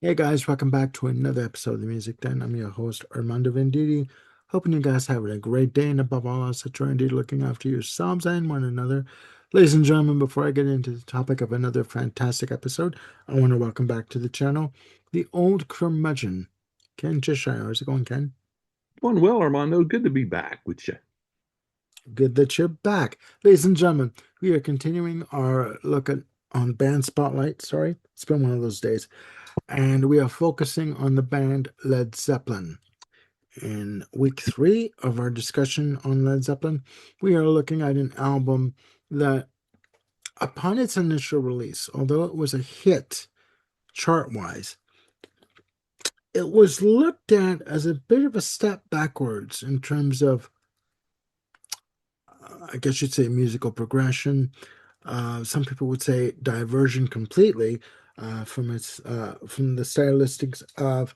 Hey guys, welcome back to another episode of the Music Den. I'm your host, Armando Venditti. Hoping you guys having a great day and above all else that you're indeed looking after yourselves and one another. Ladies and gentlemen, before I get into the topic of another fantastic episode, I want to welcome back to the channel the old curmudgeon, Ken Cheshire. How's it going, Ken? Doing well, Armando. Good to be back with you. Good that you're back. Ladies and gentlemen, we are continuing our look at on band spotlight. Sorry, it's been one of those days. And we are focusing on the band Led Zeppelin. In week three of our discussion on Led Zeppelin, we are looking at an album that, upon its initial release, although it was a hit chart wise, it was looked at as a bit of a step backwards in terms of, I guess you'd say, musical progression. Some people would say diversion completely from the stylistics of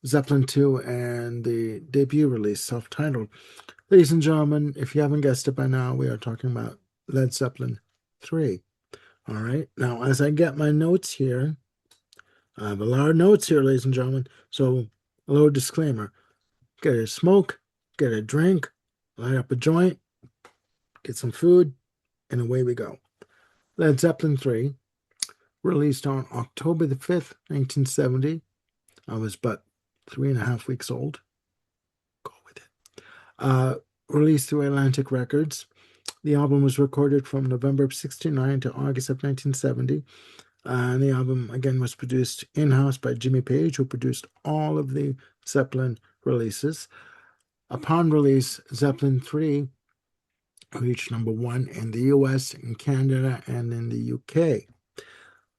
Zeppelin II and the debut release, self-titled. Ladies and gentlemen, if you haven't guessed it by now, we are talking about Led Zeppelin III. All right. Now, as I get my notes here, I have a lot of notes here, ladies and gentlemen. So, a little disclaimer: get a smoke, get a drink, light up a joint, get some food, and away we go. Led Zeppelin III, released on October the 5th, 1970. I was but 3.5 weeks old. Go with it. Released through Atlantic Records. The album was recorded from November of 69 to August of 1970. And the album, again, was produced in house by Jimmy Page, who produced all of the Zeppelin releases. Upon release, Zeppelin III reached number one in the US, in Canada, and in the UK,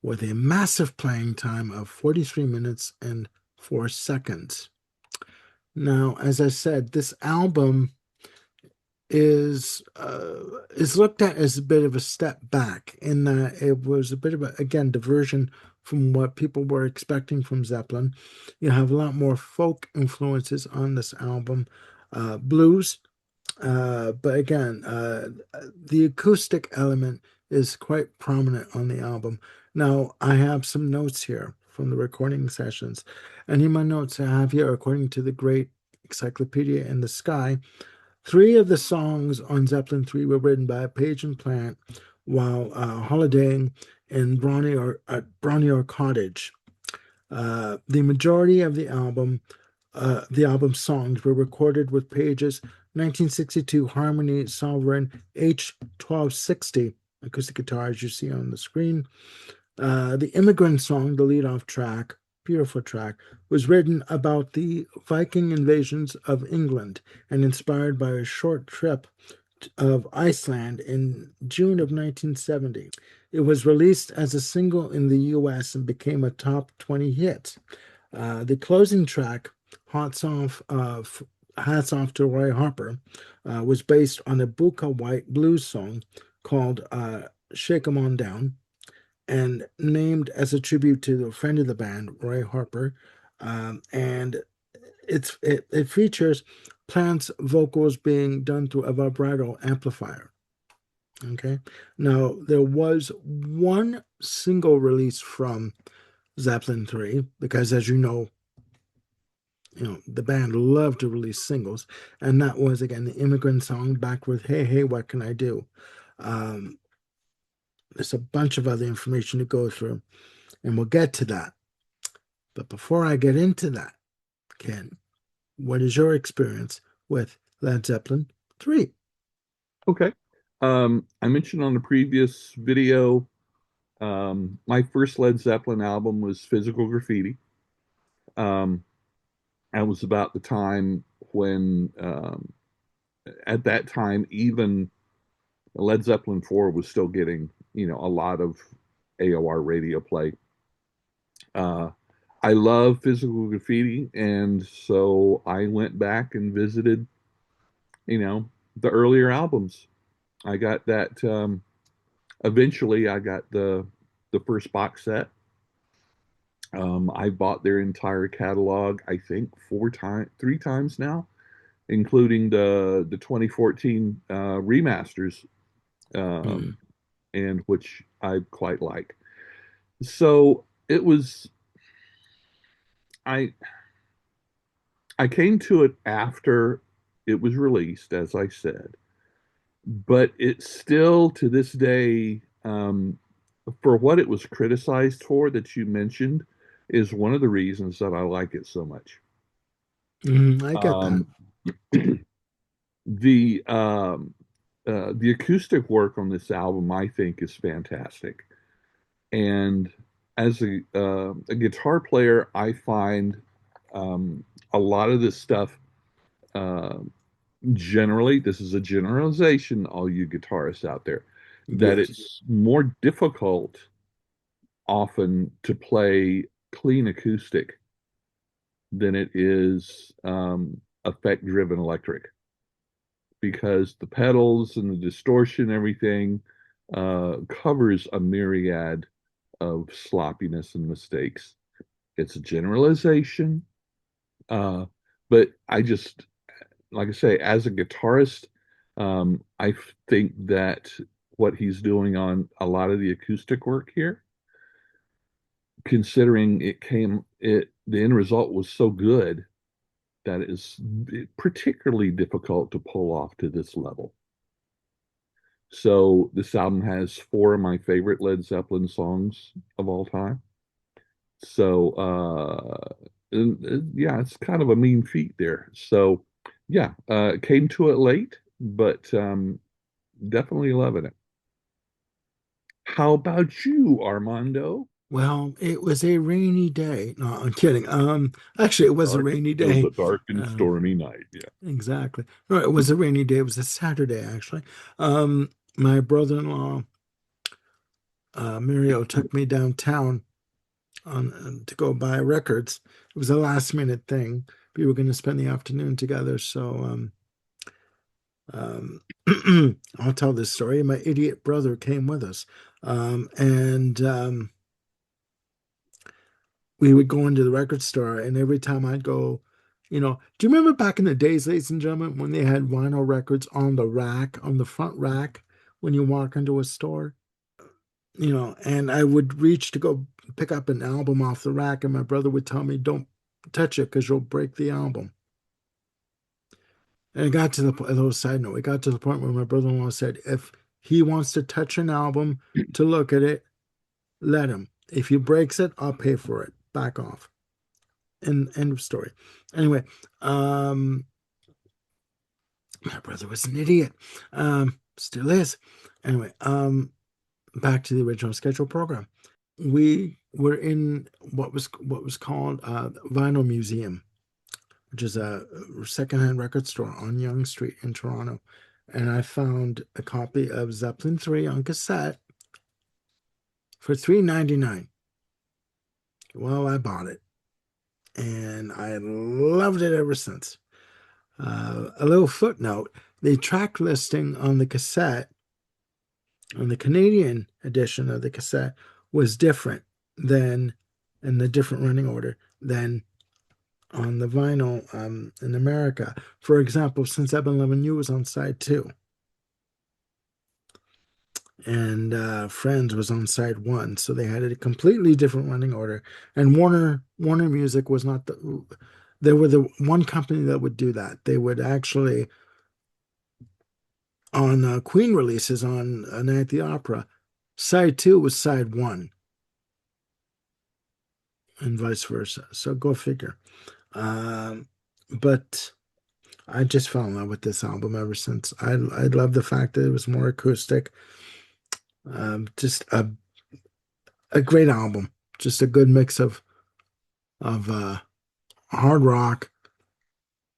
with a massive playing time of 43 minutes and 4 seconds. Now, as I said, this album is looked at as a bit of a step back in that it was a bit of a, again, diversion from what people were expecting from Zeppelin. You have a lot more folk influences on this album, blues, but again, the acoustic element is quite prominent on the album. Now, I have some notes here from the recording sessions, and in my notes I have here, according to the great Encyclopedia in the Sky, three of the songs on Zeppelin 3 were written by Page and Plant while holidaying in Bronnier Cottage. The majority of the album's songs were recorded with Page's 1962 Harmony Sovereign H1260 acoustic guitar, as you see on the screen. The Immigrant Song, the lead-off track, beautiful track, was written about the Viking invasions of England and inspired by a short trip of Iceland in June of 1970. It was released as a single in the US and became a top 20 hit. The closing track, Hats Off, Hats Off to Roy Harper, was based on a Buka White blues song called Shake 'Em On Down, and named as a tribute to the friend of the band, Roy Harper. And it features Plant's vocals being done through a vibrato amplifier. Okay. Now there was one single release from Zeppelin 3 because, as the band loved to release singles, and that was again the Immigrant Song, back with "Hey Hey, What Can I Do." Um, there's a bunch of other information to go through, and we'll get to that. But before I get into that, Ken, what is your experience with Led Zeppelin 3? Okay. I mentioned on the previous video, my first Led Zeppelin album was Physical Graffiti. Um, that was about the time when, at that time, even Led Zeppelin 4 was still getting, a lot of AOR radio play. Uh, I love Physical Graffiti, and so I went back and visited, you know, the earlier albums. I got that. Eventually, I got the first box set. I bought their entire catalog, I think, three times now, including the 2014 remasters, Hmm. um, and which I quite like. So it was. I I came to it after it was released, as I said, but it still to this day, for what it was criticized for that you mentioned, is one of the reasons that I like it so much. I get that. Um, the acoustic work on this album, I think, is fantastic. And as a guitar player, I find a lot of this stuff. Uh, Generally, this is a generalization, all you guitarists out there, that Yes. it's more difficult often to play clean acoustic than it is effect driven electric because the pedals and the distortion, everything covers a myriad of sloppiness and mistakes. It's a generalization, uh, but I just, like I say, as a guitarist, I think that what he's doing on a lot of the acoustic work here, considering the end result was so good that is particularly difficult to pull off to this level. So this album has four of my favorite Led Zeppelin songs of all time. So yeah, it's kind of a mean feat there. So yeah, came to it late, but definitely loving it. How about you, Armando? Well, it was a rainy day. No, I'm kidding. Actually, it was a rainy It was day. a dark and Um, stormy night. Yeah. exactly. No, it was a rainy day. It was a Saturday, actually. My brother-in-law, Mario, took me downtown to go buy records. It was a last minute thing. We were going to spend the afternoon together. So um, I'll tell this story. My idiot brother came with us. And we would go into the record store, and every time I'd go, do you remember back in the days, ladies and gentlemen, when they had vinyl records on the rack, on the front rack, when you walk into a store? And I would reach to go pick up an album off the rack, and my brother would tell me, "Don't touch it because you'll break the album." And it got to the point, a little side note, it got to the point where my brother-in-law said, if he wants to touch an album to look at it, let him. If he breaks it, I'll pay for it. Back off. End of story. Anyway, um, my brother was an idiot. Still is. Anyway, back to the original schedule program. We were in what was called Vinyl Museum, which is a secondhand record store on Yonge Street in Toronto. And I found a copy of Zeppelin III on cassette for $3.99. Well, I bought it, and I loved it ever since. A little footnote: the track listing on the cassette, on the Canadian edition of the cassette, was different than in the different running order than on the vinyl in America. For example, Since I've Been Loving You was on side two, and Friends was on side one, so they had a completely different running order. And Warner Music was not the. They were the one company that would do that. They would actually on Queen releases on Night at the Opera, side two was side one, and vice versa. So go figure. Um, but I just fell in love with this album ever since. I love the fact that it was more acoustic. Just a great album. Just a good mix of hard rock,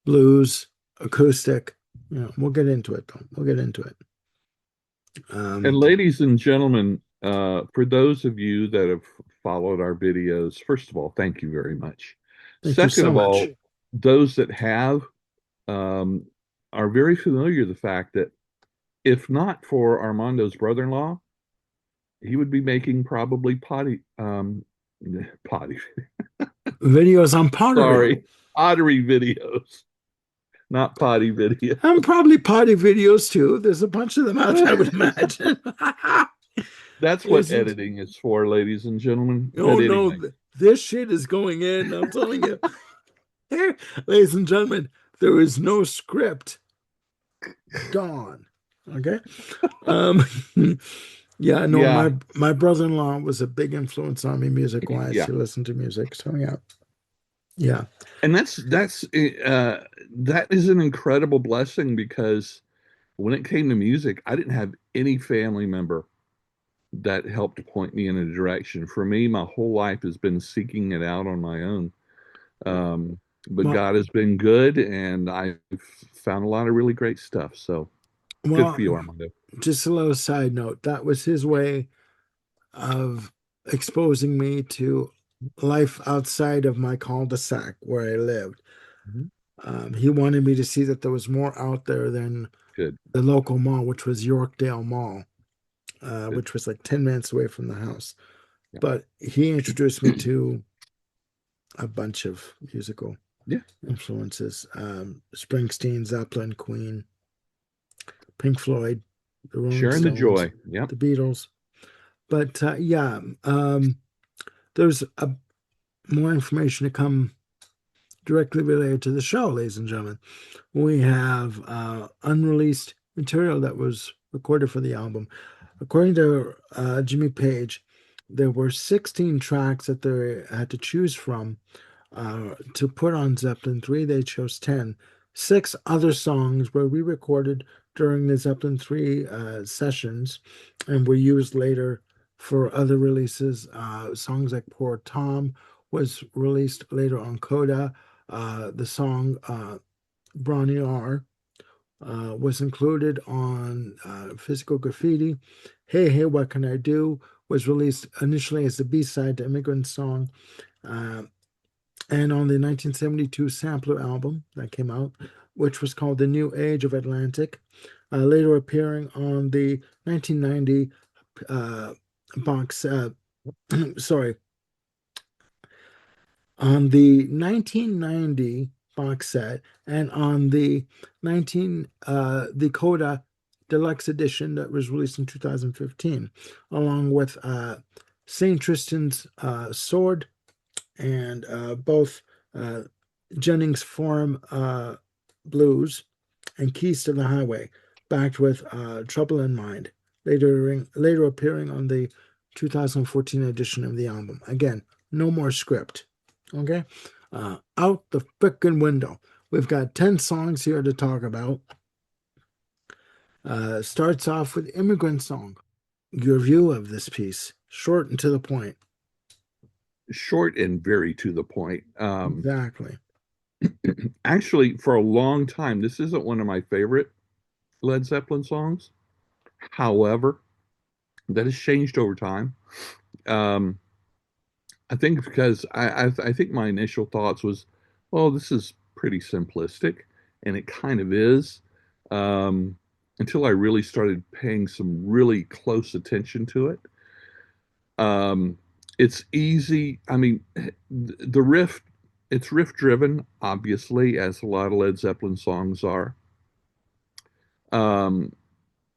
blues, acoustic. We'll get into it though. We'll get into it. And Um, ladies and gentlemen, for those of you that have followed our videos, first of all, thank you very much. thank you Second so of all, much. those that have um, are very familiar with the fact that if not for Armando's brother-in-law, he would be making probably potty, Videos on pottery. sorry, pottery videos, not potty And videos. probably potty videos too. There's a bunch of them out there, I would imagine. That's what Isn't? editing is for, ladies and gentlemen. Oh But no, anyway, This shit is going in. I'm telling you. Here, ladies and gentlemen, there is no script. Gone. Okay. Um, yeah, no, Yeah, my brother-in-law was a big influence on me music-wise. yeah. He listened to music. So yeah. Yeah. And that is an incredible blessing because when it came to music, I didn't have any family member that helped point me in a direction. For me, my whole life has been seeking it out on my own. Um, but Well, God has been good, and I've found a lot of really great stuff. So good well, for you, Armando. just a little side note. That was his way of exposing me to life outside of my cul-de-sac where I lived. Mhm. He wanted me to see that there was more out there than Good, the local mall, which was Yorkdale Mall, good. which was like 10 minutes away from the house. Yeah, But he introduced me to a bunch of musical yeah. influences: Springsteen, Zeppelin, Queen, Pink Floyd, the Rolling Sharing the Stones, joy. Yep. the Beatles. But yeah, there's more information to come directly related to the show, ladies and gentlemen. We have unreleased material that was recorded for the album. According to Jimmy Page, there were 16 tracks that they had to choose from to put on Zeppelin 3. They chose 10. Six other songs were re recorded during the Zeppelin 3 sessions and were used later for other releases. Songs like Poor Tom was released later on Coda. The song Bronny R was included on Physical Graffiti. Hey, Hey, What Can I Do was released initially as the B side to Immigrant Song. Uh, and on the 1972 sampler album that came out, which was called The New Age of Atlantic, later appearing on the 1990 uh, box, sorry, on the 1990 box set and on the 19 the Coda Deluxe Edition that was released in 2015, along with Saint Tristan's Sword and both uh, Jennings Forum Blues and Keys to the Highway, backed with Trouble in Mind, later appearing on the 2014 edition of the album. Again, no more script. Okay? Out the frickin' window. We've got 10 songs here to talk about. Starts off with Immigrant Song. Your view of this piece, short and to the point. Short and very to the point. Exactly. Actually, for a long time, this isn't one of my favorite Led Zeppelin songs. However, that has changed over time. Um, I think because I think my initial thoughts was, well, this is pretty simplistic, and it kind of is, um, until I really started paying some really close attention to it. Um, it's easy. I mean, the riff, it's riff driven, obviously, as a lot of Led Zeppelin songs are. Um,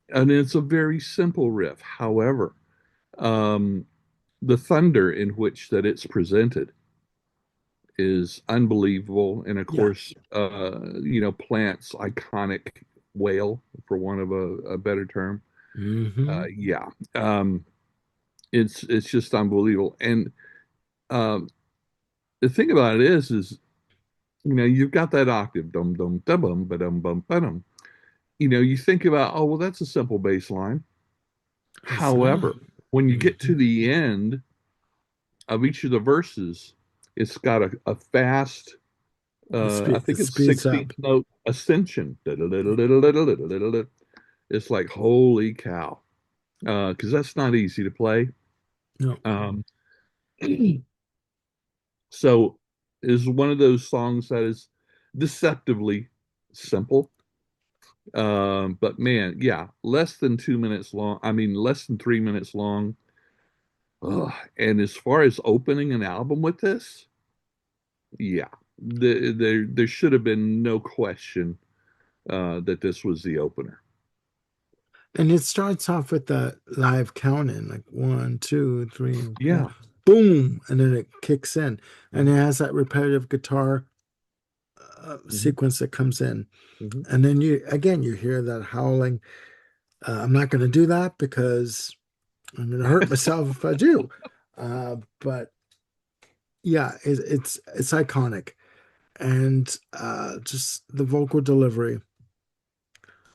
and it's a very simple riff. However, um, the thunder in which that it's presented is unbelievable. And of Yeah. course, Plant's iconic wail, for want of a better term. Hmm. Yeah, it's just unbelievable. And um, the thing about it is you've got that octave, dum dum dum bum ba dum bum ba dum. You think about, oh well, that's a simple bass line. It's not. However, when you get Hmm. to the end of each of the verses, it's got a fast, I It think it's speeds up. 16th note ascension. It's like, holy cow. Because that's not easy to play. No. Um, so is one of those songs that is deceptively simple. But man, yeah, less than 2 minutes long. I mean, less than 3 minutes long. Ugh. And as far as opening an album with this, yeah, there should have been no question that this was the opener. And it starts off with the live counting, like one, two, three, four. Yeah. boom, and then it kicks in, and it Mhm. has that repetitive guitar Mhm. sequence that comes in, Mhm. and then you again you hear that howling. I'm not going to do that because I'm going to hurt myself if I do. But yeah, it's iconic, and just the vocal delivery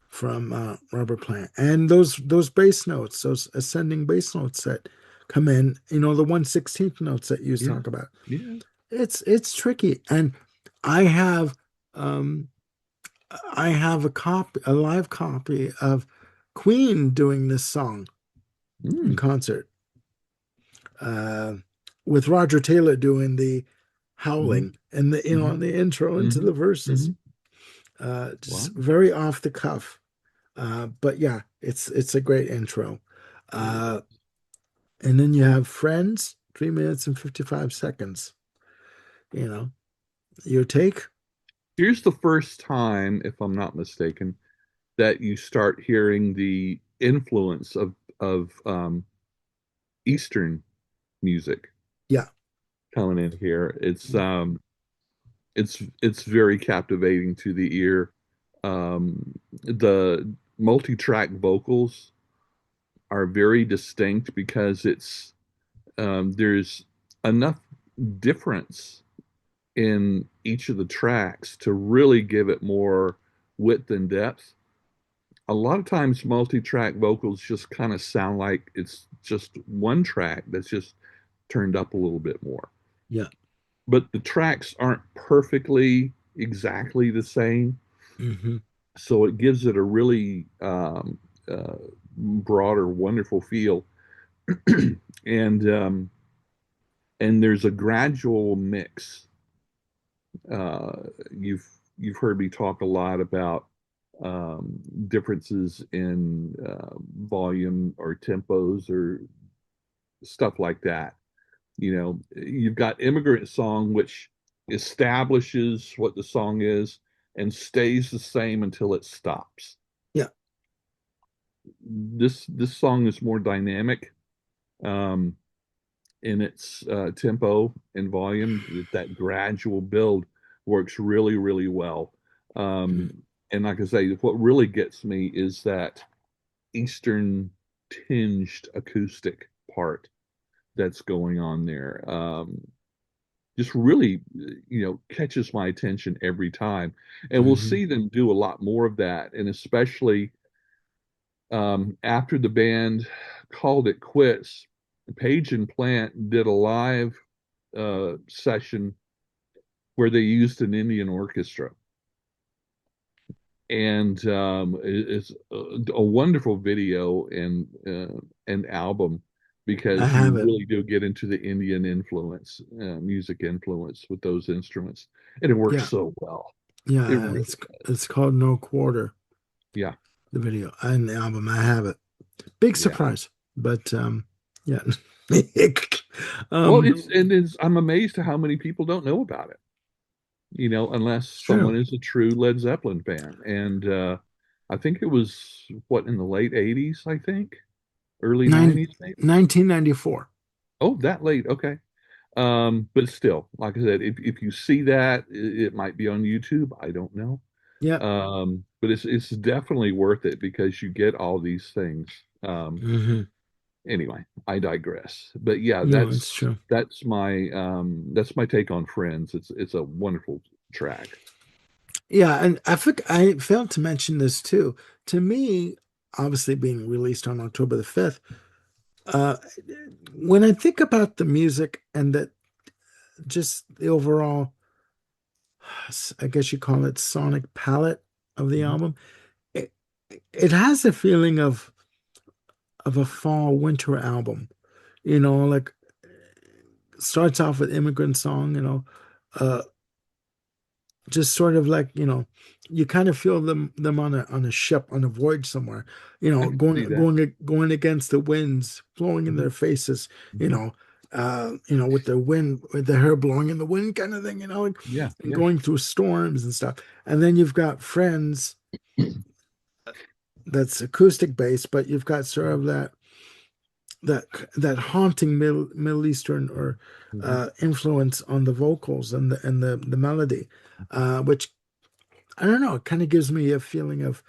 from Robert Plant, and those bass notes, those ascending bass notes that come in, the 1/16 notes that you Yeah. talk about. Yeah. It's tricky, and I have um, I have a live copy of Queen doing this song in Mm. concert, uh, with Roger Taylor doing the Mhm. howling and Mhm. the intro into the Mhm. verses. Mhm. Just Wow. very off the cuff. But yeah, it's a great intro. It Uh, and then you have Friends, 3 minutes and 55 seconds. You know, your take? Here's the first time, if I'm not mistaken, that you start hearing the influence of Eastern music Yeah. coming in here. It's very captivating to the ear. The multi-track vocals are very distinct because there's enough difference in each of the tracks to really give it more width and depth. A lot of times multi-track vocals just kind of sound like it's just one track that's just turned up a little bit more. Yeah. But the tracks aren't perfectly exactly the same, Hmm. so it gives it a really broader, wonderful feel. and and there's a gradual mix. Uh, you've you've heard me talk a lot about differences in volume or tempos or stuff like that. You've got Immigrant Song, which establishes what the song is and stays the same until it stops. Yeah. This song is more dynamic um, in its tempo and volume. That gradual build works really, really well. Um, and like I say, what really gets me is that Eastern tinged acoustic part that's going on there. Just really, catches my attention every time. And we'll Hmm. see them do a lot more of that. And especially after the band called it quits, Page and Plant did a live session where they used an Indian orchestra. And it's a wonderful video and an album I because have you it. really do get into the Indian influence, music influence with those instruments, and it works Yeah. so well. It Yeah. really It's does. called No Quarter, Yeah, the video and the album. I have it. Big yeah. surprise. But yeah. Well, um, it's I'm amazed at how many people don't know about it. Unless it's true. someone is a true Led Zeppelin fan. And I think it was what in the late '80s, I think, early Nine, '90s, maybe. 1994. Oh, that late. Okay. But still, like I said, if you see that, it might be on YouTube. I don't know. Yep. But it's definitely worth it because you get all these things. Hmm. Anyway, I digress. But yeah, No, it's true. that's my take on Friends. It's a wonderful track. Yeah, and I think I failed to mention this too. To me, obviously being released on October the 5th, uh, when I think about the music and that just the overall, I guess you call it sonic palette of the Mhm. album, it, it has a feeling of a fall winter album. Like starts off with Immigrant Song, uh, just sort of like you kind of feel them on a ship on a voyage somewhere, I can see that. going against the winds blowing in Mhm. their faces, you Mhm. know with the wind, with the hair blowing in the wind kind of thing, Yeah, and yeah. going through storms and stuff. And then you've got Friends, that's acoustic based, but you've got sort of that that that haunting Middle Eastern or Mhm. influence on the vocals and the melody, which I don't know. It kind of gives me a feeling of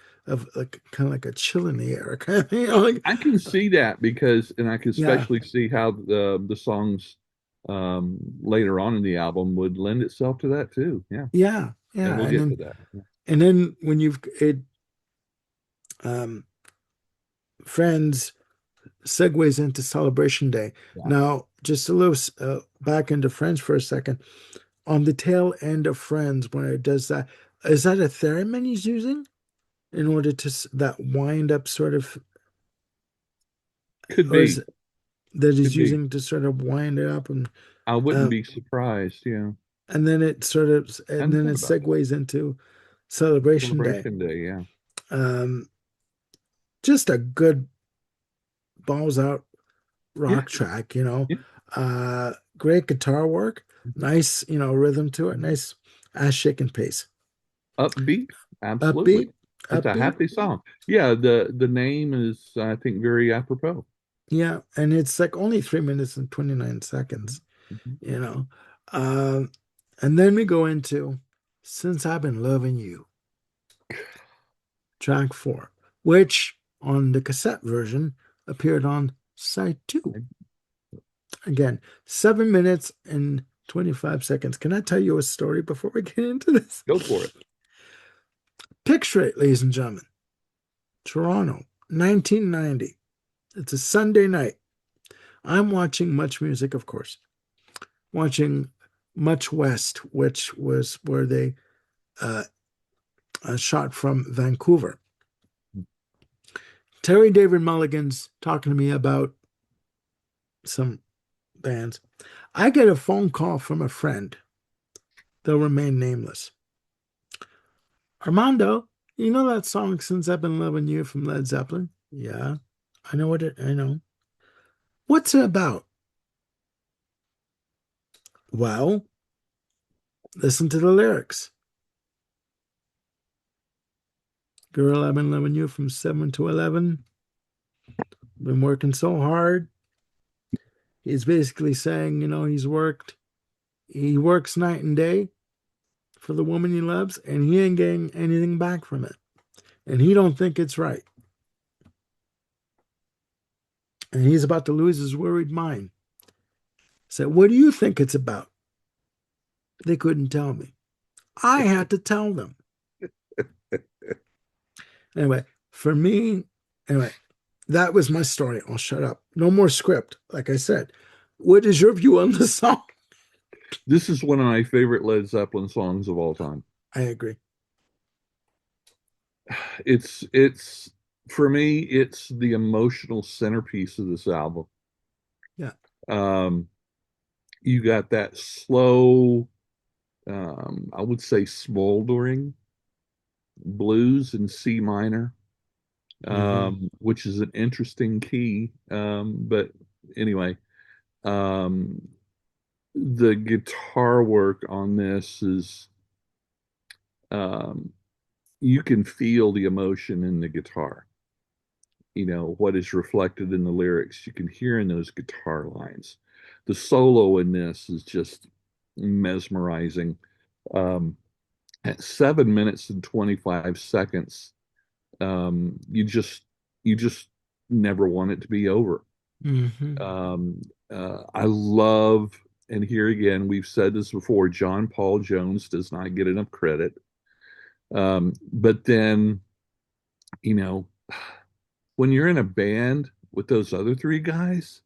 like kind of like a chill in the air, kind of, like I can see that because, and I can yeah, especially see how the songs later on in the album would lend itself to that too. Yeah, yeah, and yeah. we'll get to that. Yeah. And then when you've it um, Friends segues into Celebration Day. Yeah. Now, just a little back into Friends for a second. On the tail end of Friends, when it does that, is that a theremin he's using in order to that wind up sort of, Could or is be, it that he's could be. using to sort of wind it up I wouldn't uh, be surprised. Yeah, and hadn't then thought it about that. segues into Celebration Day. Celebration Day. Yeah, Um, just a good balls out yeah, rock track, you know. yeah. Great guitar work, nice, rhythm to it, nice ass shaking pace. Upbeat. Absolutely, Upbeat, it's a upbeat, happy song. Yeah, the name is I think very apropos. yeah. And it's like only 3 minutes and 29 seconds, Mhm. you know. Um, and then we go into Since I've Been Loving You, track four, which on the cassette version appeared on side two. Again, 7 minutes and 25 seconds. Can I tell you a story before we get into this? Go for it. Picture it, ladies and gentlemen. Toronto, 1990. It's a Sunday night. I'm watching Much Music, of course, watching Much West, which was where they uh, shot from Vancouver. Terry David Mulligan's talking to me about some bands. I get a phone call from a friend. They'll remain nameless. Armando, you know that song Since I've Been Loving You from Led Zeppelin? Yeah, I know. What's it about? Well, listen to the lyrics. Girl, I've been loving you from 7 to 11. Been working so hard. He's basically saying, he works night and day for the woman he loves, and he ain't getting anything back from it. And he don't think it's right. And he's about to lose his worried mind. So what do you think it's about? They couldn't tell me. I had to tell them. Anyway, for me, anyway, that was my story. I'll shut up. No more script. Like I said, what is your view on the song? This is one of my favorite Led Zeppelin songs of all time. I agree. It's for me, it's the emotional centerpiece of this album. Yeah. Um, you got that slow, I would say smoldering blues in C minor, Hmm. which is an interesting key. But anyway, um, the guitar work on this is, um, you can feel the emotion in the guitar. What is reflected in the lyrics, you can hear in those guitar lines. The solo in this is just mesmerizing. Um, at 7 minutes and 25 seconds, you just never want it to be over. Hmm. Um, I love, and here again, we've said this before, John Paul Jones does not get enough credit. But then, you know, when you're in a band with those other three guys,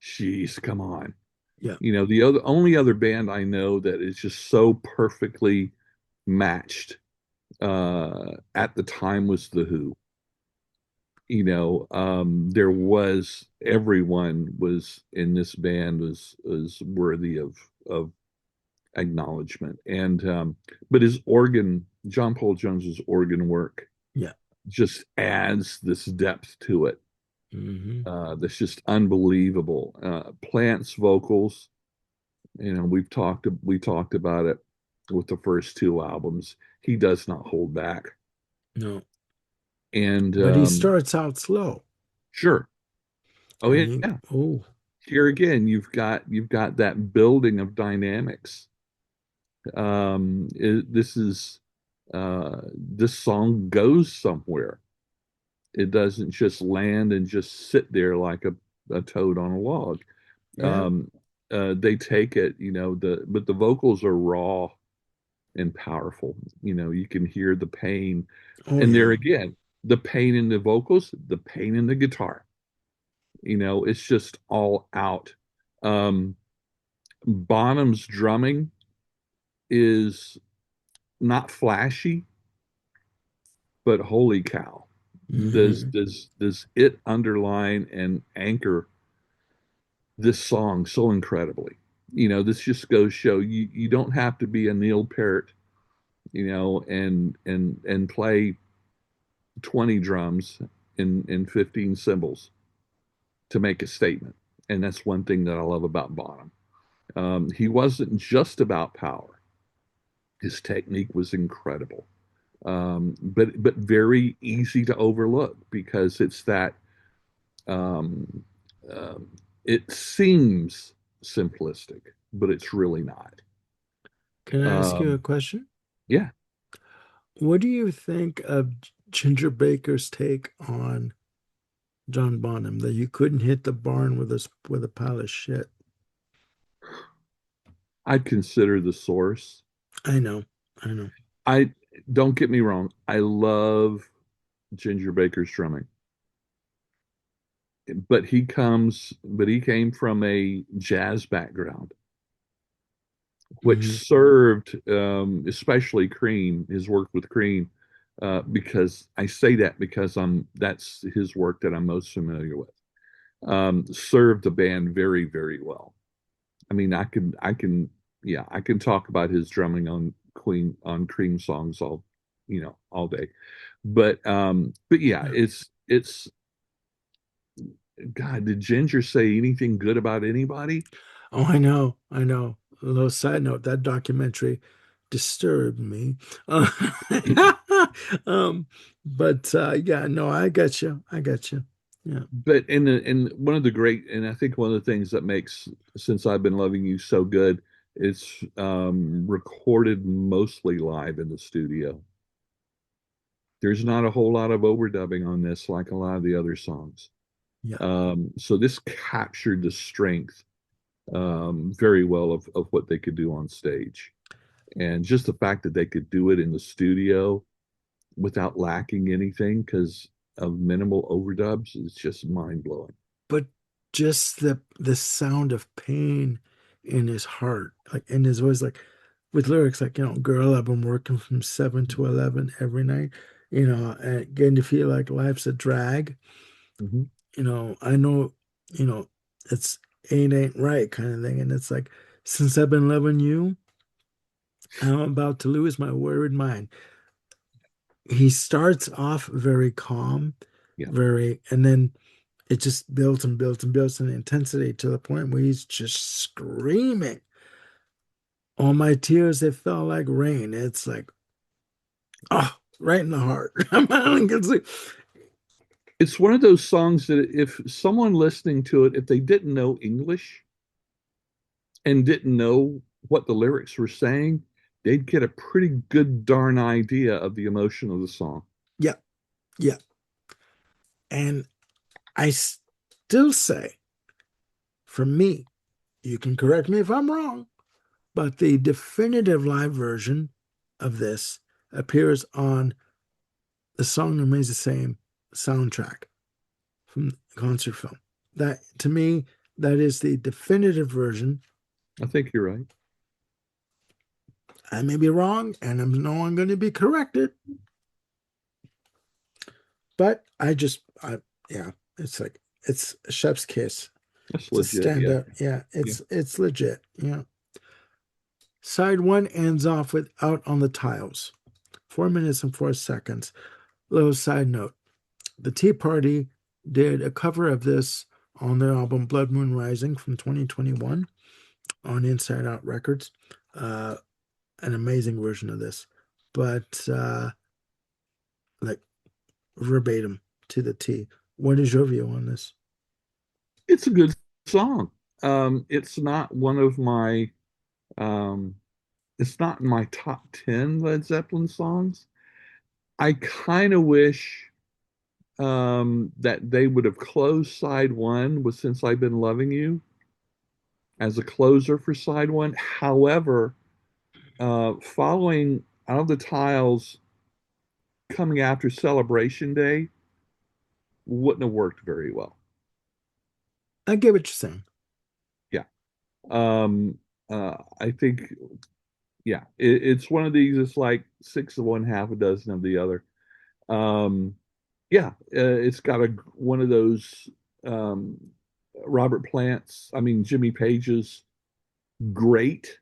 jeez, come on. Yeah. The only other band I know that is just so perfectly matched at the time was The Who. There was everyone was in this band was worthy of acknowledgement. And but his organ, John Paul Jones's organ work Yeah. just adds this depth to it. Hmm. That's just unbelievable. Plant's vocals, we talked about it with the first two albums. He does not hold back. No. And But he starts out slow. sure, Oh And yeah, you, yeah. oh, Here again, you've got that building of dynamics. This is this song goes somewhere. It doesn't just land and just sit there like a toad on a log. yeah, Um, they take it, but the vocals are raw and powerful. You can hear the pain, oh, and there yeah. again, the pain in the vocals, the pain in the guitar. It's just all out. Um, Bonham's drumming is not flashy, but holy cow, does Hmm. does does it underline and anchor this song so incredibly? This just goes show you don't have to be a Neil Peart, and play 20 drums in 15 cymbals to make a statement. And that's one thing that I love about Bonham. He wasn't just about power. His technique was incredible, but very easy to overlook because it's that um, um, it seems simplistic, but it's really not. Can I ask you a Um, question? yeah, What do you think of Ginger Baker's take on John Bonham that you couldn't hit the barn with a pile of shit? I'd consider the source. I know, I know. I don't get me wrong. I love Ginger Baker's drumming, but he came from a jazz background, Hmm. which served, especially Cream, his work with Cream, because I say that because that's his work that I'm most familiar with. Served the band very, very well. I mean, yeah, I can talk about his drumming on Cream songs all day. But yeah, Yeah. it's God, did Ginger say anything good about anybody? Oh, I know, I know. A little side note, that documentary disturbed me. Uh, um, but yeah, no, I got you. I got you. Yeah, But one of the great, and I think one of the things that makes Since I've Been Loving You so good, it's recorded mostly live in the studio. There's not a whole lot of overdubbing on this, like a lot of the other songs. yeah. So this captured the strength very well of what they could do on stage. And just the fact that they could do it in the studio without lacking anything because of minimal overdubs is just mind blowing. But just the sound of pain in his heart, like in his voice, like with lyrics like, girl, I've been working from 7 to 11 every night, and getting to feel like life's a drag. Mhm. I know, you know, it's ain't right kind of thing. And it's like, since I've been loving you, I'm about to lose my worried mind. He starts off very calm, Yeah. and then it just builds and builds and builds in intensity to the point where he's just screaming. All my tears, they fell like rain. It's like, oh, right in the heart. I can see. It's one of those songs that if someone listening to it, if they didn't know English and didn't know what the lyrics were saying, they'd get a pretty good darn idea of the emotion of the song. Yeah, yeah. And I still say, for me, you can correct me if I'm wrong, but the definitive live version of this appears on The Song Remains the Same soundtrack from the concert film. That, to me, that is the definitive version. I think you're right. I may be wrong, and I'm no one going to be corrected, but yeah, it's like, it's a chef's kiss. That's It's a legit. Yeah. standout. Yeah, Yeah. it's legit. Yeah. Side one ends off with Out on the Tiles, 4 minutes and 4 seconds. Little side note: the Tea Party did a cover of this on their album Blood Moon Rising from 2021 on Inside Out Records. Uh, an amazing version of this, but like verbatim to the T. What is your view on this? it's a good song. It's not one of my um, it's not in my top 10 Led Zeppelin songs. I kind of wish that they would have closed side one with Since I've Been Loving You as a closer for side one. However, following Out of the Tiles coming after Celebration Day wouldn't have worked very well. I get what you're saying. Yeah. Um, I think, yeah, it's one of these, it's like six of one, half a dozen of the other. Um, yeah, it's got one of those um, Robert Plant's, I mean, Jimmy Page's great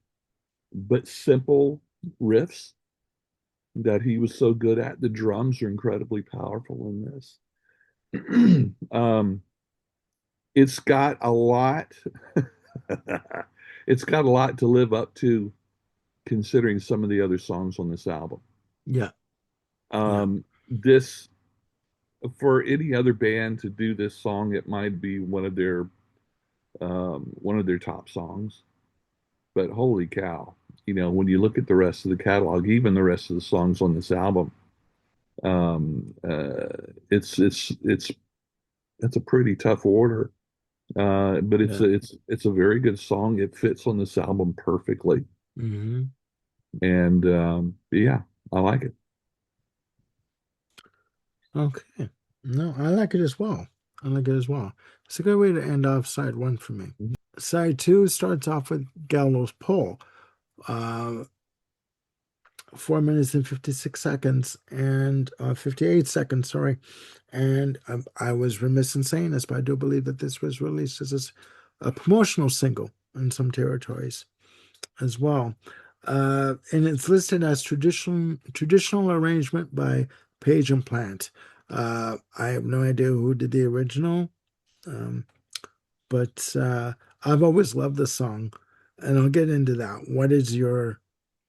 but simple riffs that he was so good at. The drums are incredibly powerful in this. It's got a lot. It's got a lot to live up to, considering some of the other songs on this album. Yeah, yeah, This for any other band to do this song, it might be one of their top songs. But holy cow, when you look at the rest of the catalog, even the rest of the songs on this album, um, uh, it's it's a pretty tough order. But yeah. it's a very good song. It fits on this album perfectly, Hmm. and yeah, I like it. Okay. No, I like it as well. I like it as well. It's a good way to end off side one for me. Side two starts off with Gallows Pole. Uh, 4 minutes and 56 seconds and 58 seconds, sorry. And I was remiss in saying this, but I do believe that this was released as a promotional single in some territories as well. And it's listed as traditional arrangement by Page and Plant. I have no idea who did the original, um, but I've always loved this song, and I'll get into that. What is your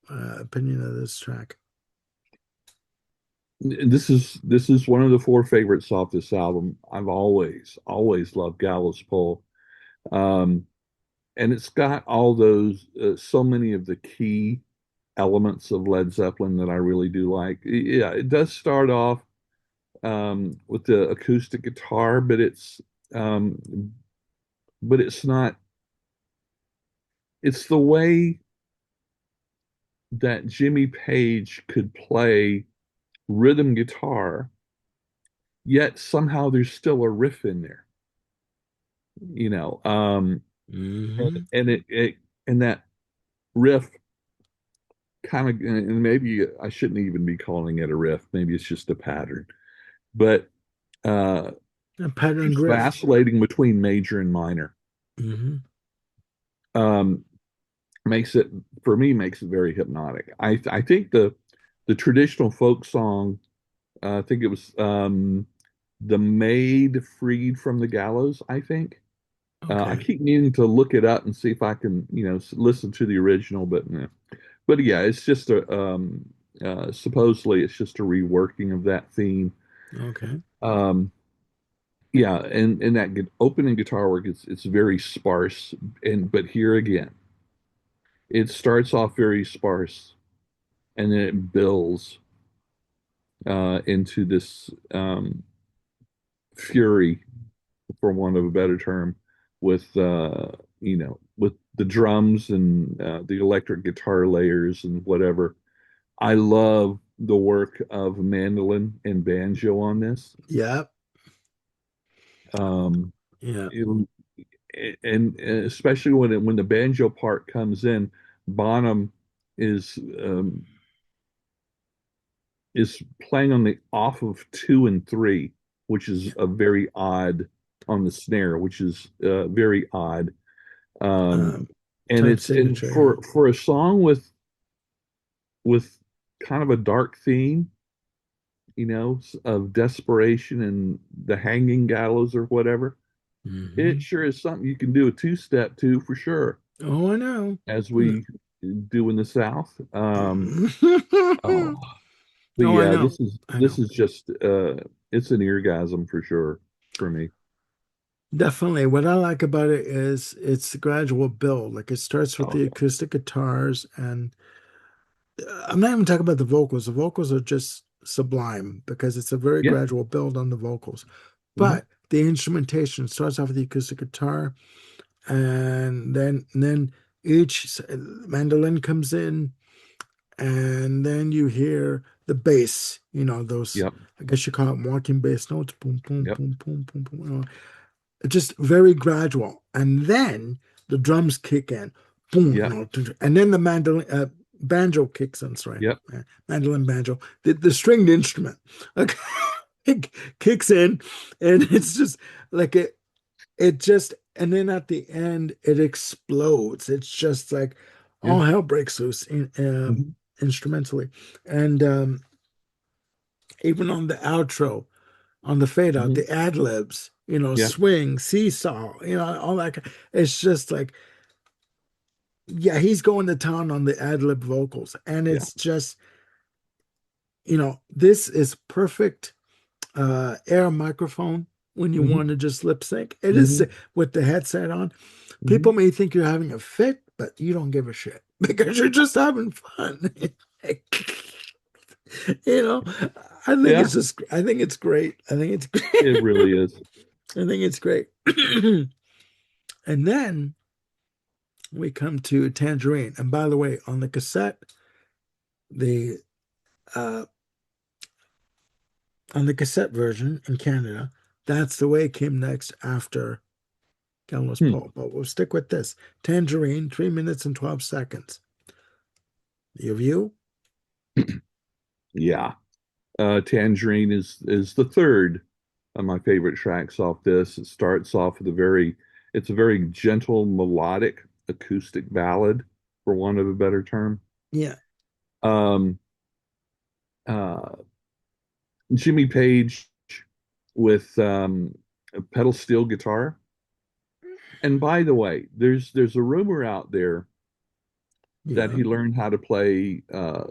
opinion of this track? This is one of the four favorites off this album. I've always loved Gallows Pole, um, and it's got all those so many of the key elements of Led Zeppelin that I really do like. Yeah, it does start off with the acoustic guitar, um, but it's not. It's the way that Jimmy Page could play rhythm guitar, yet somehow there's still a riff in there, you know. And, Hmm. and and that riff kind of, and maybe I shouldn't even be calling it a riff. Maybe it's just a pattern, but uh, A patterned riff. vacillating between major and minor. Hmm. Um, makes it for me makes it very hypnotic. I think the traditional folk song, I think it was the Maid Freed from the Gallows, I think. I Okay. keep needing to look it up and see if I can, listen to the original, but yeah, it's just a supposedly it's just a reworking of that theme. Okay. Um, yeah, and that opening guitar work, it's very sparse, and but here again, it starts off very sparse, and then it builds into this fury, for want of a better term, with with the drums and the electric guitar layers and whatever. I love the work of mandolin and banjo on this. Yep. Um, Yeah. it, and especially when the banjo part comes in, Bonham is um, is playing on the off of two and three, which is a very odd on the snare, which is very odd. Um, Um, and Type it's and signature. Yeah. for a song with kind of a dark theme, of desperation and the hanging gallows or whatever. It Hmm. sure is something you can do a two-step to for sure, Oh, I know. as No. we do in the South. Oh, but Oh, I yeah, know. this is I this know. is just it's an eargasm for sure for me. Definitely. What I like about it is it's the gradual build. Like it starts with Oh the yeah. acoustic guitars, and I'm not even talking about the vocals. The vocals are just sublime because it's a very Yeah. gradual build on the vocals. Hmm. But the instrumentation starts off with the acoustic guitar, and then each mandolin comes in, and then you hear the bass. You know those. Yep. I guess you call it walking bass notes. Boom, boom, Yep. boom, boom, boom, boom. Just very gradual. And then the drums kick in, boom, Yep. and then the banjo kicks in. Sorry, Yep. mandolin banjo, the stringed instrument, okay, it kicks in, and it's just like it just, and then at the end it explodes. It's just like Yeah. all hell breaks loose Hmm. instrumentally, and even on the outro on the fade out, Hmm. the ad libs, Yeah. swing, seesaw, all that. It's just like, yeah, he's going to town on the ad lib vocals. And Yeah. it's just, this is perfect air microphone when you Hmm. want to just lip sync. It is Hmm. with the headset on. People Hmm. may think you're having a fit, but you don't give a shit because you're just having fun. you know, Yeah. I think it's great. I think it's It great. really is. I think it's great. And then we come to Tangerine. And by the way, on the cassette, the uh, on the cassette version in Canada, that's the way it came next after Gallows Hmm. Pole. But we'll stick with this. Tangerine, 3 minutes and 12 seconds. Your view? Yeah. Tangerine is the third of my favorite tracks off this. It starts off with it's a very gentle melodic acoustic ballad, for want of a better term. Yeah. Um, uh, Jimmy Page with a pedal steel guitar. And by the way, there's a rumor out there that Yeah. he learned how to play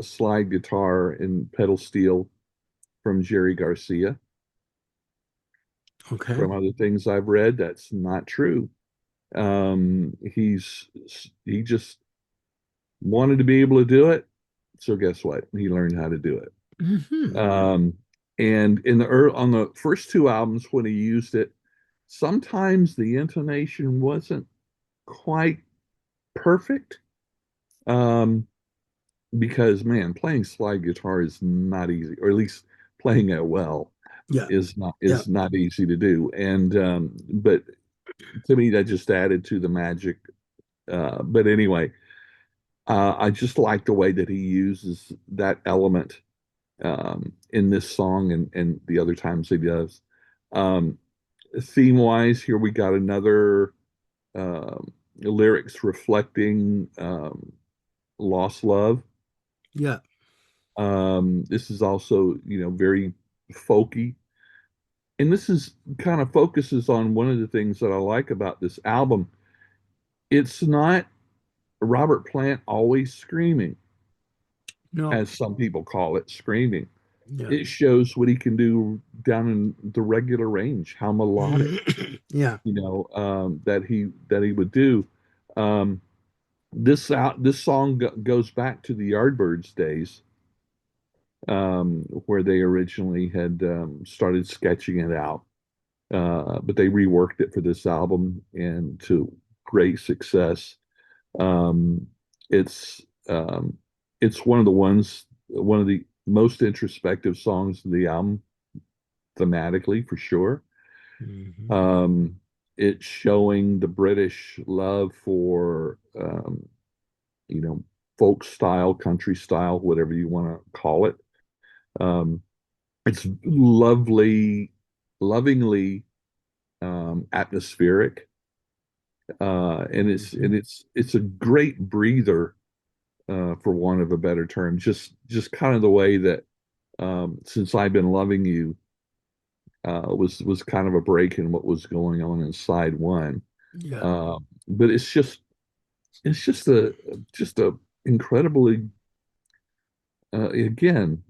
slide guitar and pedal steel from Jerry Garcia. Okay. From other things I've read, that's not true. He just wanted to be able to do it. So guess what? He learned how to do it. Hmm. Um, and on the first two albums when he used it, sometimes the intonation wasn't quite perfect. Um, because man, playing slide guitar is not easy, or at least playing it well Yeah. Yeah. is not easy to do. And but to me, that just added to the magic. But anyway, I just like the way that he uses that element in this song and the other times he does. Um, Theme wise, here we got another lyrics reflecting lost love. Yeah. This is also, very folky. And this is kind of focuses on one of the things that I like about this album. It's not Robert Plant always screaming, No. as some people call it, screaming. Yeah. It shows what he can do down in the regular range, how melodic, Yeah. that he would do. Um, this song goes back to the Yardbirds days, where they originally had started sketching it out. But they reworked it for this album and to great success. Um, it's um, it's one of the most introspective songs of the album, thematically for sure. Hmm. Um, it's showing the British love for you know folk style, country style, whatever you want to call it. Um, it's lovingly atmospheric, and Hmm. it's a great breather, for want of a better term. Just kind of the way that since I've been loving you was kind of a break in what was going on in side one. Yeah. But it's just a incredibly again,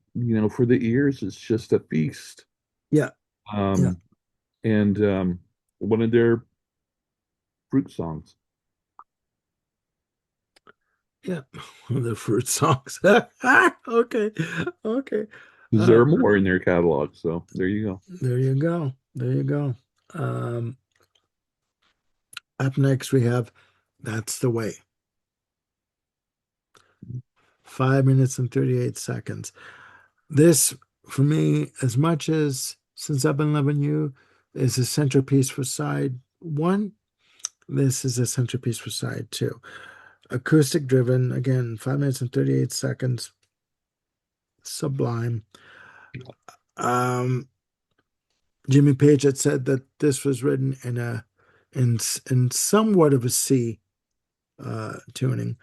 for the ears, it's just a feast. Yeah. Yeah. Um, and one of their fruit songs. Yeah, the fruit songs. Okay, okay. Because there Uh, are more in their catalog, so there you go. there you go. There you go. Um, Up next we have "That's the Way." 5 minutes and 38 seconds. This, for me, as much as Since I've Been Loving You is a centerpiece for side one, this is a centerpiece for side two. Acoustic driven, again, 5 minutes and 38 seconds. Sublime. Um, Jimmy Page had said that this was written in somewhat of a C tuning.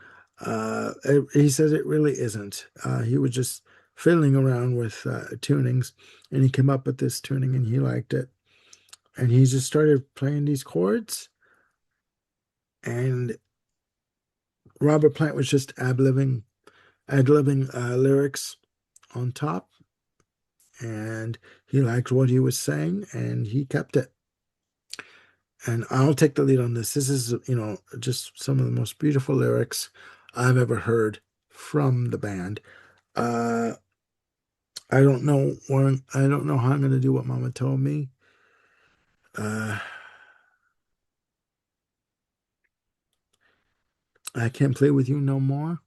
He says it really isn't. He was just fiddling around with tunings, and he came up with this tuning, and he liked it, and he just started playing these chords, and Robert Plant was just ad-libbing lyrics on top, and he liked what he was saying, and he kept it. And I'll take the lead on this. This is, just some of the most beautiful lyrics I've ever heard from the band. Uh, I don't know how I'm gonna do what Mama told me. Uh, I can't play with you no more.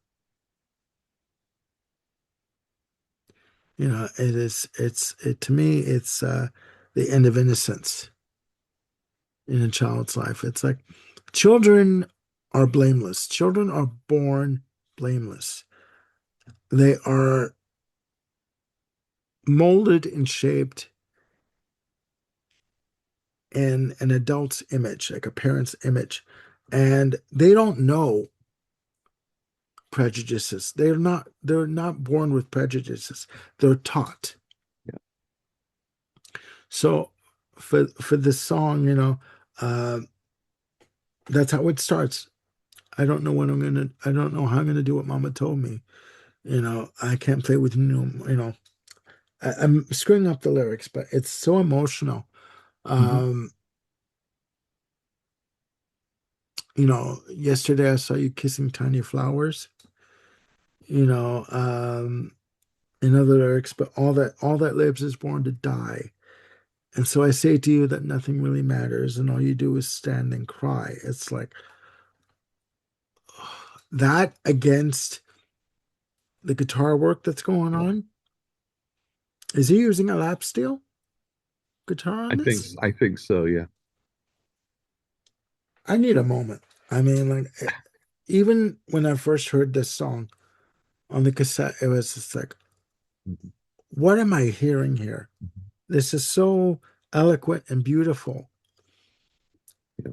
It to me, it's the end of innocence in a child's life. It's like children are blameless. Children are born blameless. They are molded and shaped in an adult's image, like a parent's image, and they don't know prejudices. They're not born with prejudices. They're taught. Yeah. So for this song, uh, that's how it starts. I don't know how I'm gonna do what Mama told me. I can't play with I'm screwing up the lyrics, but it's so emotional. Hmm. Um, Yesterday I saw you kissing tiny flowers. You know, um, in other lyrics, but all that lives is born to die. And so I say to you that nothing really matters, and all you do is stand and cry. It's like that against the guitar work that's going on. Is he using a lap steel guitar on this? I think so, yeah. I need a moment. I mean, like, even when I first heard this song on the cassette, it was just like, Mhm. what am I hearing here? This is so eloquent and beautiful Yeah.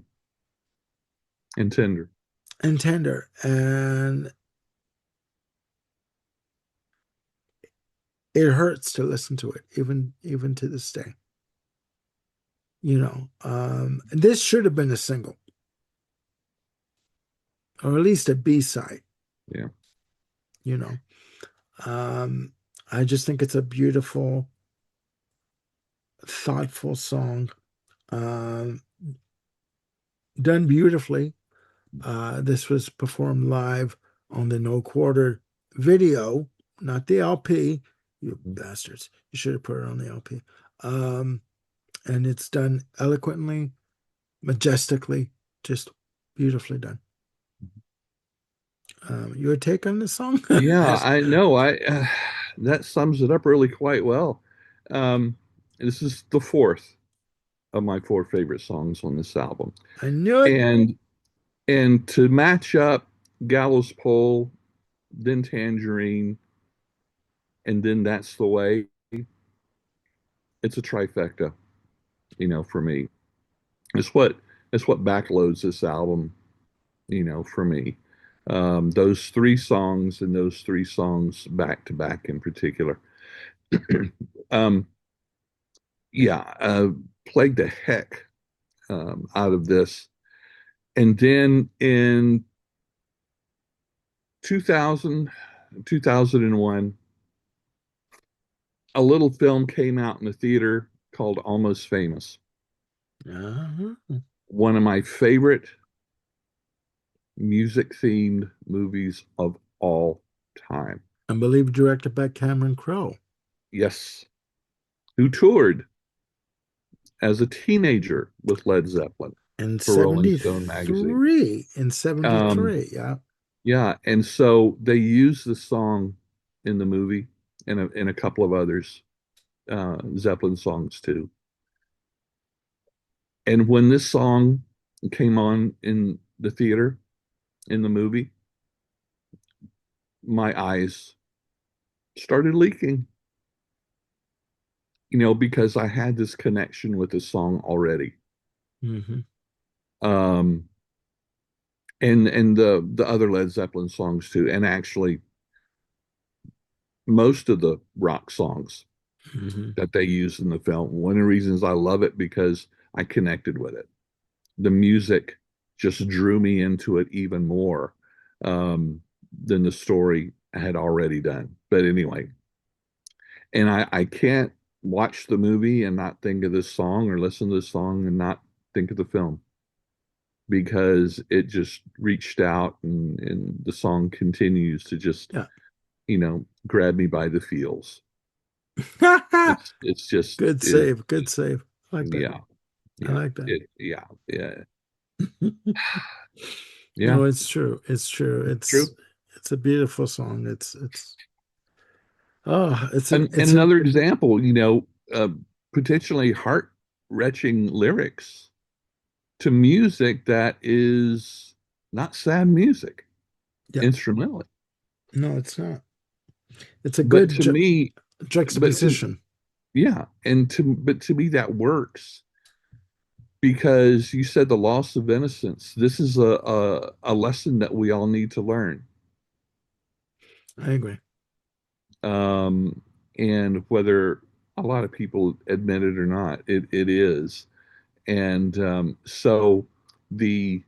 And tender. and tender. And it hurts to listen to it, even to this day. This should have been a single, or at least a B-side, Yeah. you know. Um, I just think it's a beautiful, thoughtful song, um, done beautifully. This was performed live on the No Quarter video, not the LP. You Mhm. bastards! You should have put it on the LP. Um, and it's done eloquently, majestically, just beautifully done. Your take on the song? Yeah, As I know. I that sums it up really quite well. Um, this is the fourth of my four favorite songs on this album, I knew it. and to match up Gallows Pole, then Tangerine, and then That's the Way. It's a trifecta, for me. It's what it's what backloads this album, for me. Those three songs and those three songs back to back in particular. um, yeah, Played the heck out of this. And then in 2000, 2001, a little film came out in the theater called Almost Famous. Uh-huh. One of my favorite music themed movies of all time. I believe directed by Cameron Crowe Yes, who toured as a teenager with Led Zeppelin in for Rolling Stone magazine. 73. In Um, 73, yeah. yeah, and so they use the song in the movie and a couple of others, Zeppelin songs too. And when this song came on in the theater in the movie, my eyes started leaking, because I had this connection with the song already. Hmm. Um, and the other Led Zeppelin songs too, and actually most of the rock songs Hmm. that they use in the film. One of the reasons I love it because I connected with it. The music just drew me into it even more than the story had already done. But anyway, and I can't watch the movie and not think of this song or listen to this song and not think of the film because it just reached out and the song continues to just, Yeah. grab me by the feels. It's just Good it save. Good save. I like that. yeah, I yeah, like that. yeah, No, it's true. It's true. true. It's a beautiful song. Oh, And another example, potentially heart-wrenching lyrics to music that is not sad music yeah. instrumentally. No, it's not. It's a But good to me, but to juxtaposition. yeah, but to me that works because you said the loss of innocence. This is a lesson that we all need to learn. I agree. Um, and whether a lot of people admit it or not, it is. And so the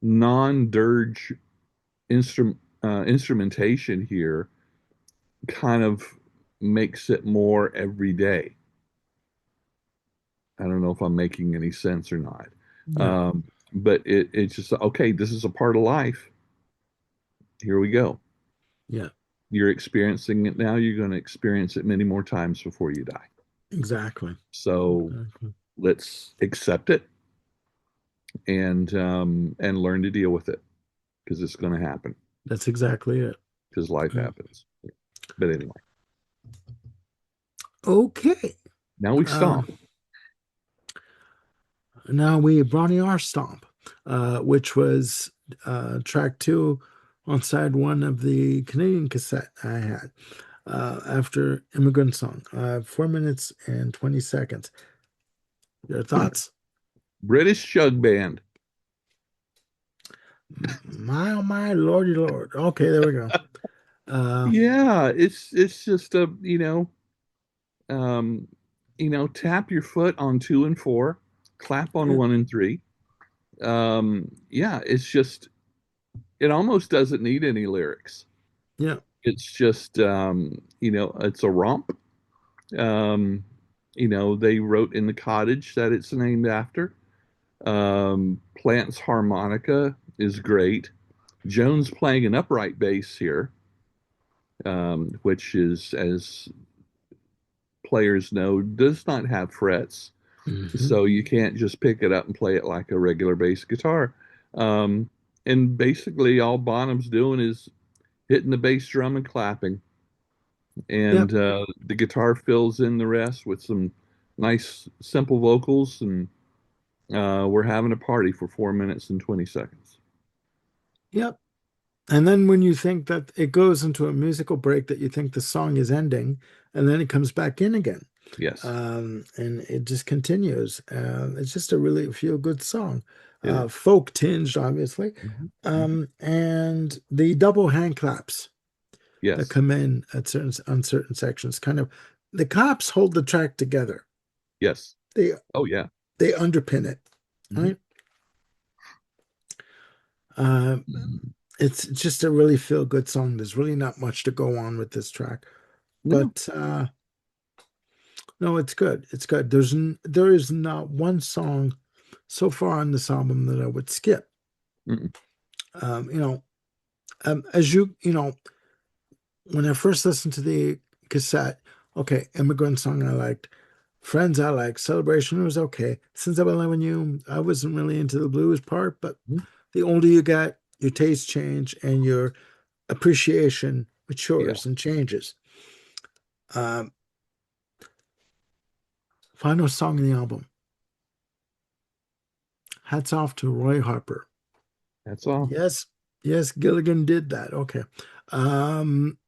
non-dirge instrumentation here kind of makes it more everyday. I don't know if I'm making any sense or not. Yeah. Um, but it's just okay, this is a part of life. Here we go. Yeah. You're experiencing it now. You're going to experience it many more times before you die. Exactly. So Exactly. let's accept it and learn to deal with it because it's going to happen That's exactly it. because life Mm. happens. But anyway, Okay. now we Uh, stomp. Now we Bronny R Stomp, which was track two on side one of the Canadian cassette I had after Immigrant Song. 4 minutes and 20 seconds. Your thoughts? British Chug Band. My, oh my, lordy lord. Okay, there we go. Uh, Yeah, it's just um, tap your foot on two and four, clap on yeah, one and three. Yeah, it's just it almost doesn't need any lyrics. yeah, It's just it's a romp. Um, they wrote in the cottage that it's named after. Plant's harmonica is great. Jones playing an upright bass here, which is, as players know, does not have frets. hmm, So you can't just pick it up and play it like a regular bass guitar. Um, and basically, all Bonham's doing is hitting the bass drum and clapping. yep, And the guitar fills in the rest with some nice, simple vocals. And we're having a party for 4 minutes and 20 seconds. yep. And then when you think that it goes into a musical break, that you think the song is ending, and then it comes back in again. Yes, And it just continues. It's just a really feel good song, it is. folk tinged, obviously, Mhm. Mhm. and the double hand claps that Yes, come in at certain sections, kind of the claps hold the track together. yes. They Oh, yeah. they underpin it, Mhm. right? Uh, Mhm. it's just a really feel good song. There's really not much to go on with this track, No, but No, it's good. It's good. There is not one song so far on this album that I would skip. Mm-mm. You know, as you know, when I first listened to the cassette, okay, Immigrant Song I liked, Friends I liked, Celebration was okay. Since I've been loving you, I wasn't really into the blues part, but Mhm. the older you get, your tastes change and your appreciation Yeah, matures and changes. Um, Final song in the album. Hats off to Roy Harper. that's all. Yes, yes, Gilligan did that. Okay. Um,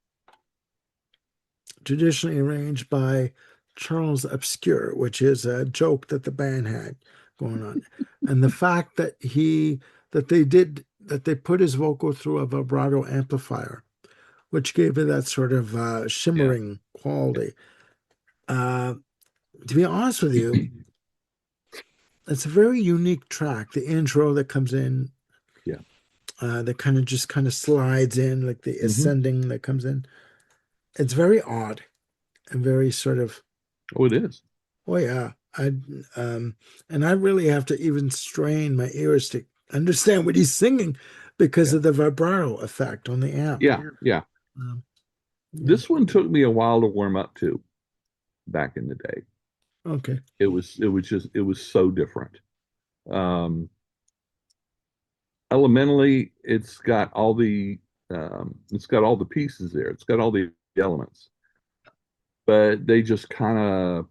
Traditionally arranged by Charles Obscure, which is a joke that the band had going on. And the fact that they put his vocal through a vibrato amplifier, which gave it that sort of Yeah, shimmering quality. Uh, to be honest with you, it's a very unique track. The intro that comes in, yeah. that kind of slides in, like the Hmm. ascending that comes in. It's very odd and very sort of, Oh, it is. oh yeah, um, and I really have to even strain my ears to understand what he's singing because Yeah, of the vibrato effect on the amp. yeah, yeah. Um, yeah. This one took me a while to warm up to back in the day. Okay. It was so different. Um, Elementally, it's got all the pieces there. It's got all the elements, but they just kind of,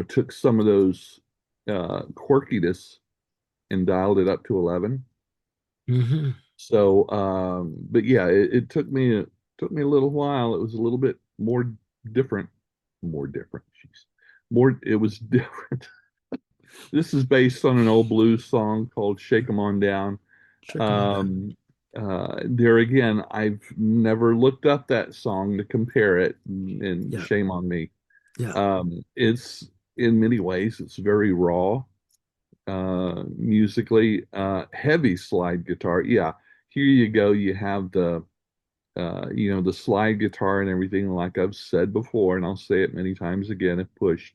took some of those quirkiness and dialed it up to 11. Hmm. So, but yeah, it took me a little while. It was a little bit different, more different. Jeez, more. It was different. This is based on an old blues song called "Shake 'Em On Down." Check them on that. Um, there again, I've never looked up that song to compare it, and Yeah. shame on me. Yeah. It's in many ways, it's very raw, musically, heavy slide guitar. Yeah, here you go. You have the slide guitar and everything. Like I've said before, and I'll say it many times again if pushed.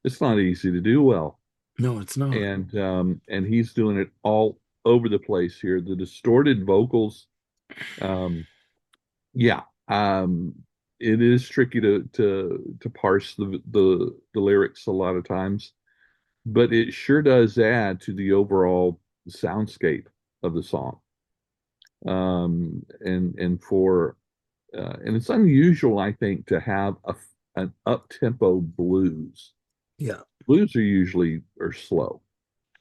It's not easy to do well, No, it's not. and he's doing it all over the place here. The distorted vocals, um, yeah, it is tricky to parse the lyrics a lot of times, but it sure does add to the overall soundscape of the song. And it's unusual, I think, to have an up tempo blues. Yeah. Blues are usually are slow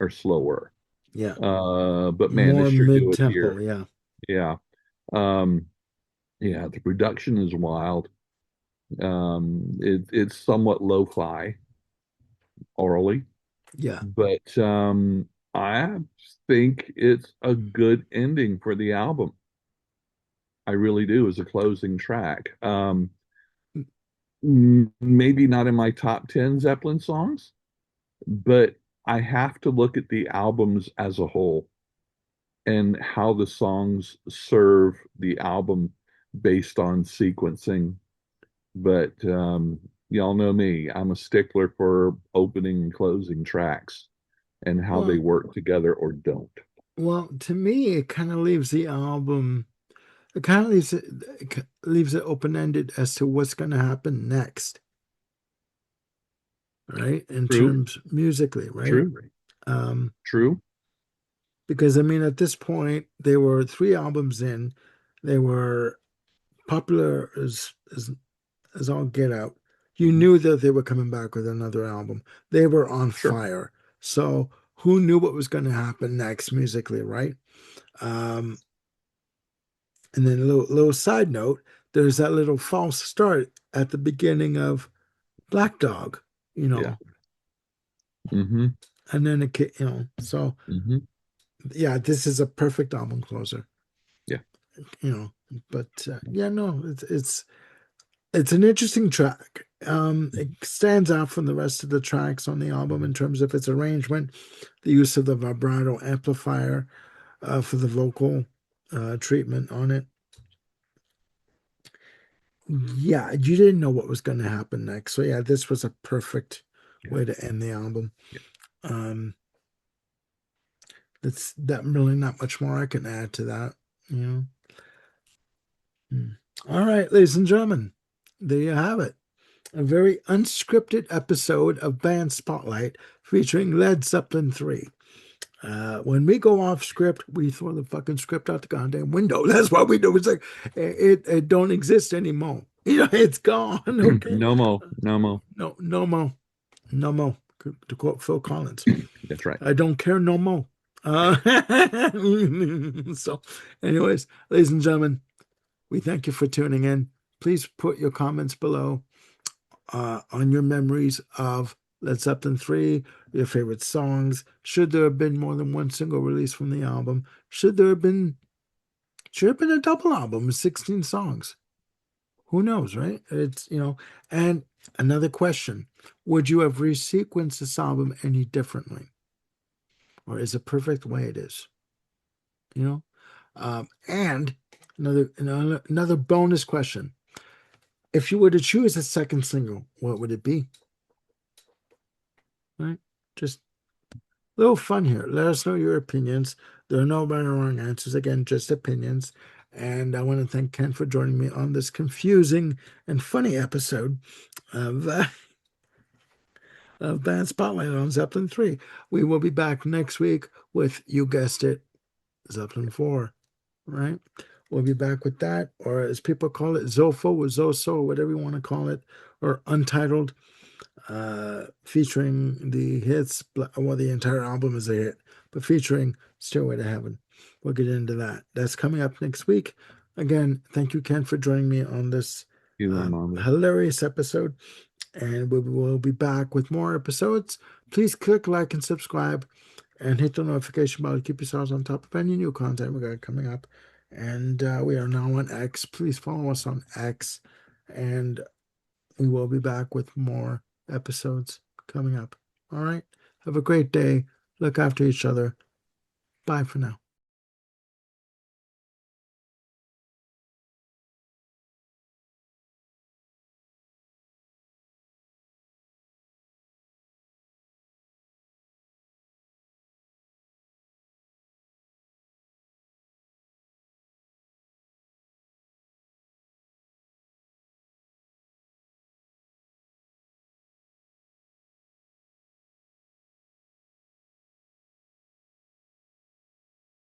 or slower. Yeah. But man, they More sure do it mid-tempo. here. Yeah. Yeah. Um, yeah, the production is wild. It's somewhat lo-fi orally, Yeah. but I think it's a good ending for the album. I really do, as a closing track. Maybe not in my top 10 Zeppelin songs, but I have to look at the albums as a whole and how the songs serve the album based on sequencing. But y'all know me, I'm a stickler for opening and closing tracks and how they Well, work together or don't. to me, it kind of leaves the album. It kind of leaves it open-ended as to what's going to happen next, right? In True, terms musically, right? true, Um, true. because I mean, at this point, they were three albums in. They were popular as all get out. You Mhm. knew that they were coming back with another album. They were on Sure. fire. So who knew what was going to happen next musically, right? Um, and then a little side note, there's that little false start at the beginning of Black Dog, you Yeah. know, Hmm. and then so Hmm. yeah, this is a perfect album closer, Yeah. you know. But yeah, no, it's an interesting track. It stands out from the rest of the tracks on the album in terms of its arrangement, the use of the vibrato amplifier for the vocal treatment on it. Yeah, you didn't know what was going to happen next. So yeah, this was a perfect Yeah, way to end the album. yeah. Um, that's that really not much more I can add to that, you know. Hmm. All right, ladies and gentlemen, there you have it. A very unscripted episode of Band Spotlight featuring Led Zeppelin III. When we go off script, we throw the fucking script out the goddamn window. That's what we do. It's like it don't exist anymore. You know, it's gone. Okay, No mo, no mo. no more, no more. To quote Phil Collins, That's right. I don't care no more. Uh, so, anyways, ladies and gentlemen, we thank you for tuning in. Please put your comments below on your memories of Led Zeppelin III, your favorite songs. Should there have been more than one single release from the album? Should have been a double album with 16 songs? Who knows, right? It's, and another question, would you have resequenced this album any differently? Or is it perfect the way it is? You know? And another bonus question. If you were to choose a second single, what would it be? Right? Just little fun here. Let us know your opinions. There are no right or wrong answers. Again, just opinions. And I want to thank Ken for joining me on this confusing and funny episode of Band Spotlight on Zeppelin 3. We will be back next week with, you guessed it, Zeppelin 4, right? We'll be back with that, or as people call it, Zofo or Zoso, whatever you want to call it, or Untitled, featuring the hits. Well, the entire album is a hit, but featuring Stairway to Heaven. We'll get into that. That's coming up next week. Again, thank you, Ken, for joining me on this You, Armando. hilarious episode. And we will be back with more episodes. Please click like and subscribe and hit the notification bell to keep yourselves on top of any new content we got coming up. And we are now on X. Please follow us on X. And we will be back with more episodes coming up. All right. Have a great day. Look after each other. Bye for now.